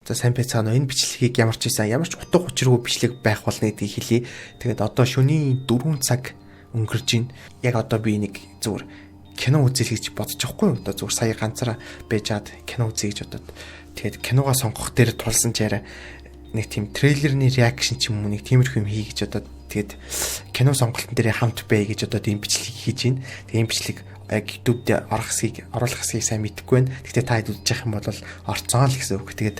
За сайн байцгаана. Энэ бичлэгийг ямар ч утга учиргүй бичлэг байх болно гэдгийг хэлье. Тэгээд одоо шөнийн 4 цаг өнгөрж байна. Яг одоо би нэг зүгээр кино үзэл гэж бодож байхгүй юу? Одоо зүгээр сая ганцаараа байжгаад кино үзье гэж бодоод тэгээд киногоо сонгох дээр тулсан чаараа нэг тийм трейлерний реакшн ч юм уу нэг тиймэрхүү юм хий гэж бодоод тэгээд кино сонголтын дээр хамт бай гэж одоо тийм бичлэг хийж байна. Тэгээд энэ бичлэг YouTube дээр оруулах хэсгийг сайн мэдэхгүй байна. Гэхдээ та хэд үзэж явах юм бол орцоо л гэсэн үг. Тэгээд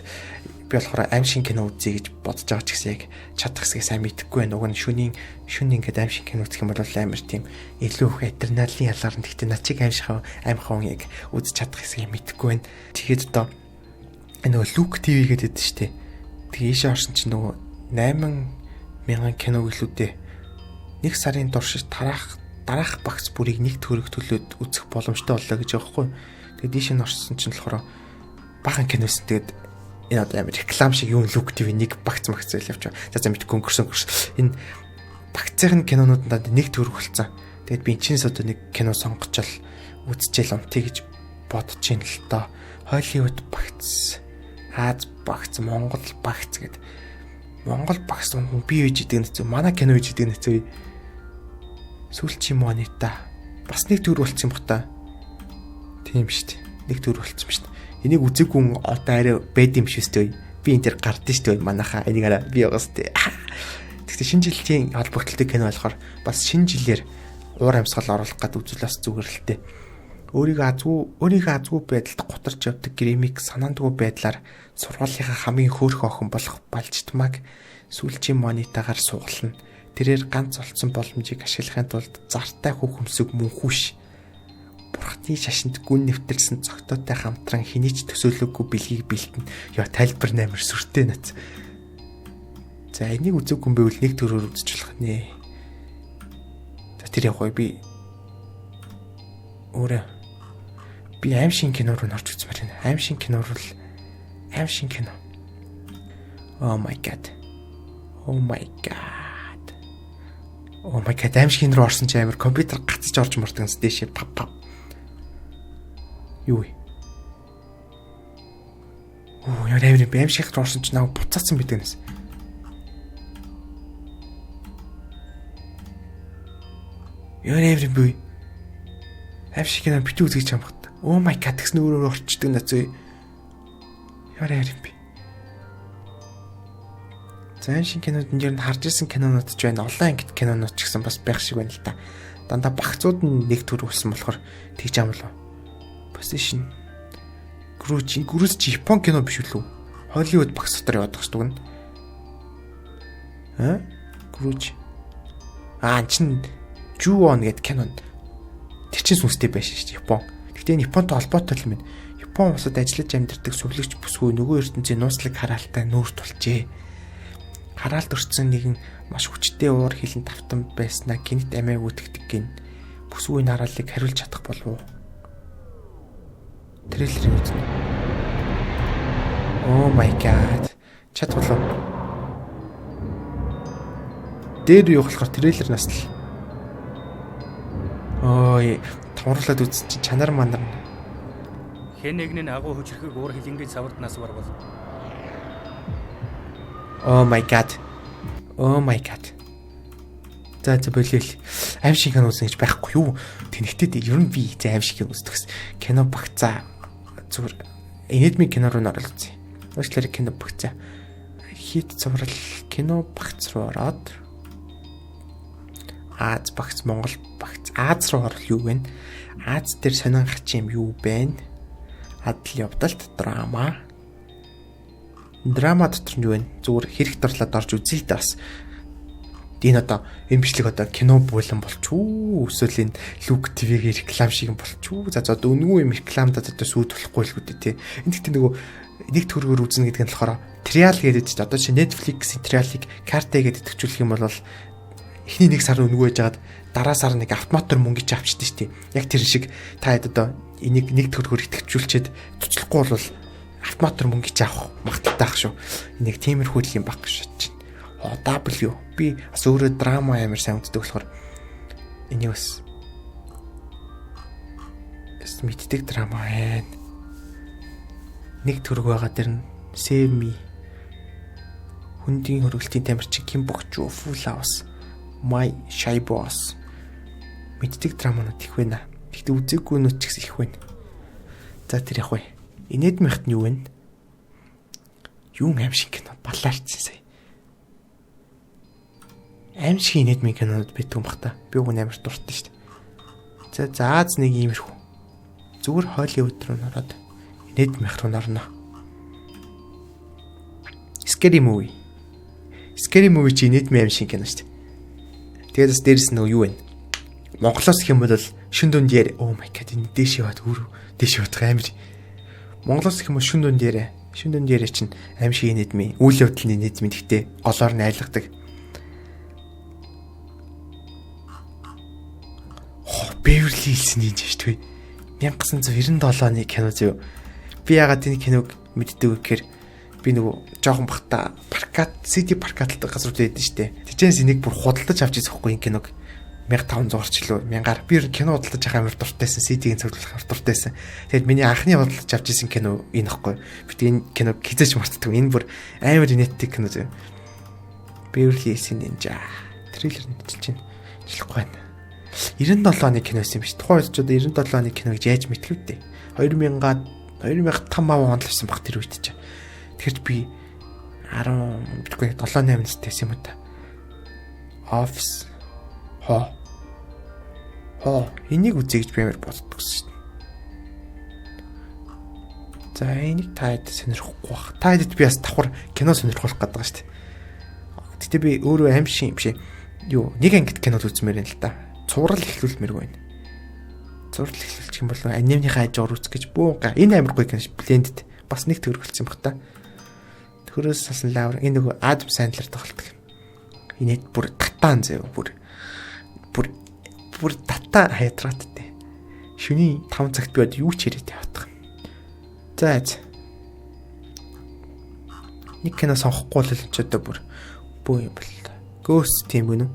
би болохоор аим шин кино үзье гэж бодож байгаа ч гэсэн яг чадах хэсгийг сайн мэдэхгүй байна. Уг нь шөнийн ингээд аим шин кино үзэх юм бол амар тийм илүү их адреналин ялгарна. Гэхдээ над чиг аимхан яг үзэж чадах хэсгийг мэдэхгүй байна. Тэгээд одоо нөгөө Luke TV гэдэг дээ шүү дээ. Тэгээ ийшээ орсон чинь нөгөө 8,000 кино гэлүүдээ нэг сарын турш дараах багц бүрийг нэг төгрөг төлөөд үзэх боломжтой боллоо гэж байгаа хгүй. Тэгээд ийшээ орсон чинь болохоор бахан киносэн. Тэгээд энэ одоо амар реклам шиг юм Luke TV нэг багц магц байл явж байгаа. За мэдгүй өнгөрсөн. Энэ багцын кинонуудад нэг төгрөг болсон. Тэгээд би чинээс одоо нэг кино сонгочвол үзчихэл унтъя гэж бодож ин л доо. Hollywood багц, Аз багц, Монгол багц гэдэг. Монгол багц би үеж идэг нэцүү. Манай кино үеж идэг нэцүү. Сүлчийн монита бас нэг төр болцсон юм бата. Тийм шүү дээ. Нэг төр болцсон шүү дээ. Энийг үзээгүй одоо арай байд юм шүү дээ. Би энэ дээр гардыг шүү дээ. Манайхаа энийг арай би байгаас дээ. Тэгтээ шинэ жилийн холбогдлолтой кино болохоор бас шинэ жилээр уур амьсгал оруулах гэдэг үзүүлээс зүгээр л дээ. Өөрийгөө азгүй байдалд гутарч явдаг гримик санаандгүй байдлаар сургуулийнхаа хамгийн хөөрхөн охин болох Балжтмаг сүлжийн монитагаар сугална. Тэрээр ганц олцсон боломжийг ашиглахын тулд зартай хүүхэмсэг мөнхүүш. Бурхны шашинд гүн нэвтэрсэн цогтойтой хамтран хинийч төсөөлөггүй бэлгийг бэлтэн. Яа тайлбар нээр сүртэй нац. За энийг үзээгүй байвал нэг төрөөр үзэж болох нэ. За тэр явах би өөрөө би аим шин кино руу орж үзмээр байна. Аим шин кино. Oh my god. Аим шин руу орсон ч амар компьютер гацж орж мартагс дэшээ пап. Юу вэ? Яа аим шин руу орсон ч наа буцаацсан бидэнэс. Яа аим бий. Аим шин кино битүү үзэж байгаа юм. Oh my god гэсэн өөрөөр орчдөг нацгүй. Яа аим бий. Зайн шин кинод энэ харж ирсэн кинонууд ч байна. Олон ангит кинонууд ч гэсэн бас байх шиг байна л да. Дандаа багцууд нь нэг төр болсон болохоор тэгж юм болов. Position. Гүрүч Япон кино биш үү? Hollywood багц дотор яваад байгаа шүү дээ. Гүрүч. Чин Ju-on гэдэг кинонд тэр чин сүнстэй байсан шүү дээ Япон. Гэхдээ энэ Японтой холбоотой юм байна. Япон улсад ажиллаж амьдардаг сүлэгч бүсгүй нөгөө ертөнцийн нууцлаг хараалтай нүүр тулжээ. Хараалт өрцсөн нэгэн маш хүчтэй уур хилэн тавтан байснаа гинт амиа үтгдэг гин. Бүсгүй нараалыг хариулж чадах болов уу? Трейлерыг үзнэ. Oh my god. Чад болов. Дээр юу болохоор трейлер нас л. Ой, томруулаад үзсэн чинь чанар манар. Хэн нэгний агуу хүчрхэг уур хилэнгийн саварт нас барвал. Oh my god. За болийл. Аим шиг кино үзэх гэж байхгүй юу? Тэнхтэд ер нь би аим шиг кино үздэг. Кино багцаа зүгээр энэдми кино руу орол үзье. Уучлаарай кино багцаа. Хит цуврал кино багц руу ороод Аз багц Монгол багц Аз руу орол юу вэ? Аз дээр сонин гарч юм юу бэ? Адал явдалт драма. Драма дотор нь юу вэ? Зүгээр хэрэг дорлоод орж үзье л да бас. Энэ одоо энэ бичлэг одоо кино буулан болчуу. Эсвэл энэ Luke TV-гийн реклам шиг юм болчуу. За одоо үнгүй юм рекламдад одоо сүйд болохгүй л үү те. Энэ гэхдээ нөгөө нэг төгрөгөөр үзнэ гэдэг нь болохоор trial гэдэг чинь одоо чи Netflix-ийн trial-ыг карта гэдэг төвчүүлэх юм бол эхний нэг сар өнгөө байжгаад дараа сар нэг автоматар мөнгө чи авчихдээ шүү дээ. Яг тэр шиг та хэд одоо энийг нэг төгрөгөөр итгэвчүүлчихэд туцлахгүй бол автоматар мөнгө чи авах магадaltaй ах шүү. Энийг тиймэрхүү л юм баг гэж бодож байна. W би бас өөрөө драма амар сайн үздэг болохоор энийг бас мэддэг драма байна. Нэг төгрөг байгаа дэр нь Save Me. Хүндийн хөргөлтийн тамирчин Ким Бокчу, Full House, My Shy Boss. Мэддэг драманууд их байна. Гэхдээ үзээгүй нүч ч их байна. За тэр яг вэ. Инэдмихт нь юу вэ? Юу аим шиг кино балаарчсан сая. Аим шиг инэдмийн кинонууд битгэн бах та. Би уг амар дуртай шүү дээ. За зааз нэг иймэрхүү. Зүгээр Холливуд руу ороод инэдмих руу орно. Scary Movie. Scary Movie чи инэдмийн аим шиг кино шүү дээ. Тэгээд бас дээрэс нь юу вэ? Монголоос их юм бол шүн дунд яар. Oh my god, энэ дэш яваад дэш явах амар. Монголоос их юм шүн дунд яар. Шүн дунд яар чинь аим шиг инэдмийн үйл явдлын инэдмийн гэхдээ олоор нь айлгадаг. Beverly Hills нэж шүү дээ. 1997 оны кино зөө. Би ягаад энэ киног мэддэг вэ гэхээр би нөгөө жоохон бахта паркат CD паркатлдаг газар дээр байдсан шүү дээ. Тэжээс энийг бүр худалдаж авч ирэх байхгүй энэ киног 1500 орчлоо 1000-аар би кино худалдаж авах амар дуртайсан, CD-ийн цогцлох амар дуртайсан. Тэгэд миний анхны худалдаж авч ирсэн кино энэ байхгүй. Би энэ киног хизээч мартдаг. Энэ бүр амар инээдтэй кино зөө. Beverly Hills Ninja трейлер нэчилж байна. Жилхгүй байна. 97 оны кино байсан юм биш. Тухайн үед ч одоо 97 оны киног яаж мэдхэвдээ. 2005 онд л байсан баг тэр үед ч. Тэгэхээр би 10 битгүй 7 8 настай юм уу та. Office энийг үзье гэж би амар боддог гэсэн шүү дээ. За энийг таад сонирхгүй бах. Таад би бас давхар кино сонирхуулах гэдэг шүү дээ. Гэтэ би өөрөө аим шиг юм шиг юу нэг ангид кинод үзмээр юм л та. Цуврал эхлүүлмээр байна. Цуврал эхлүүлчих юм бол анимныхаа хажуугаар үзэх гэж бүүга. Энэ амар гоё кино ш. Blended. Бас нэг төгрөгөлцсөн баг та. Төгрөөс сасан лавр энэ нөгөө Адам Сэндлер тоглодог. Инээд бүр татаан зөө бүр тата хайдраттай. Шөнийн 5 цагт би юу ч яриад явах. За. Нэг кино сонгохгүй л ч одоо бүр бөө юм бол. Ghost тийм үү?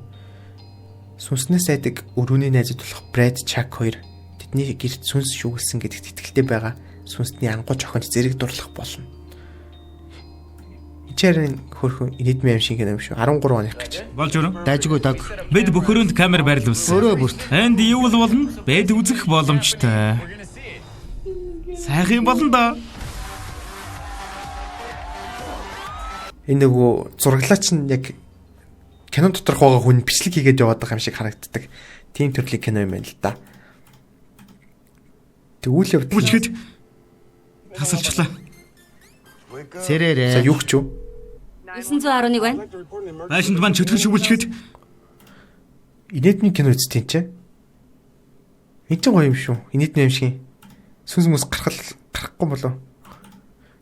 Сүнснээс айдаг өрөөний найзад болох Brad Chuck 2 тэдний гэрт сүнс шүүгэлсэн гэдэгт итгэлтэй байгаа сүнсний ангууч охинд зэрэг дурлах болно. Ичээрэн хөрхөн инэдмийн аим шиг юм шүү. 13 оных гэж. Болж өрөө. Дайжгүй даг. Бид бүх өрөөнд камер байрлуулсан. Өрөө бүрт. Энд юу болно? Бид үзэх боломжтой. Сайхан юм болно да. Энэ нөгөө зураглаач нь яг кино доторх байгаа хүн бичлэг хийгээд яваад байгаа юм шиг харагддаг. Тийм төрлийн кино юм байна л да. Тэгвэл явдал. Бүчгэд тасалчлаа. Сэрээрээ. За юу ч юу? 911 байна. Аашинд маань чөтгөн шүглчгэд. Инэдмийн кино үзтiin ч. Энд ч гоё юм шүү. Инэдмийн юм шиг. Сүнс мэс гарахгүй болов.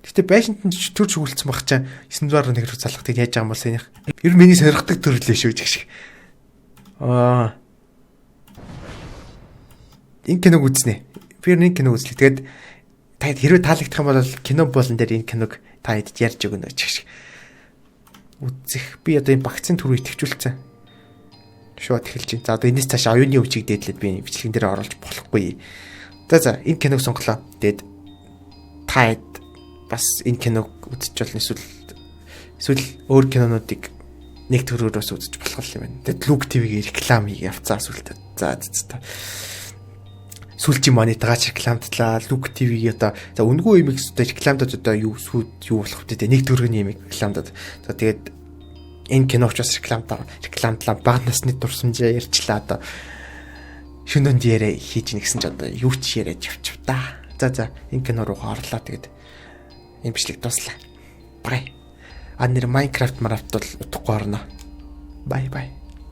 Гэтэ байшинт нь төр шүглцсэн баг чаа 901 рүү залхахыг яаж байгаа юм бол саяных. Ер нь миний сонирхдаг төрлөө шүү гэх шиг. Энэ киног үзнэ. Би энэ киног үзлээ. Тэгээд та хэрвээ таалагдах юм бол кино болон дээр энэ киног та хэд ярьж өгнө гэх шиг. Үзэх. Би одоо энэ вакцины төрөө итгэвчүүлсэн. Шууд эхэлж байна. За одоо энэс цааш оюуны өвчийг дээдлээд би бичлэгэн дээр оруулж болохгүй. За энэ киног сонголоо. Тэгээд та бас энэ киног үзэж болно эсвэл өөр кинонуудыг нэг төрөөрөөс үзэж болох юм байна. Тэгээд Look TV-гийн реклам явцаа сүлдээ. За сүлжийн монитагач рекламтлаа. Look TV-гийн одоо за үнгүй юм ихтэй рекламдад одоо юу болох вэ? Нэг төрөний юм рекламдад. За тэгээд энэ кино учраас рекламтлаа баг насны дурсамжаа ярьчлаа одоо шөнөнд яриа хийж нэгсэн ч одоо юу ч яриад явчих та. За энэ кино руу орлоо тэгээд энэ бичлэг дуслаа. Бай. Нэр Minecraft марафт бол утгагүй орно. Бай.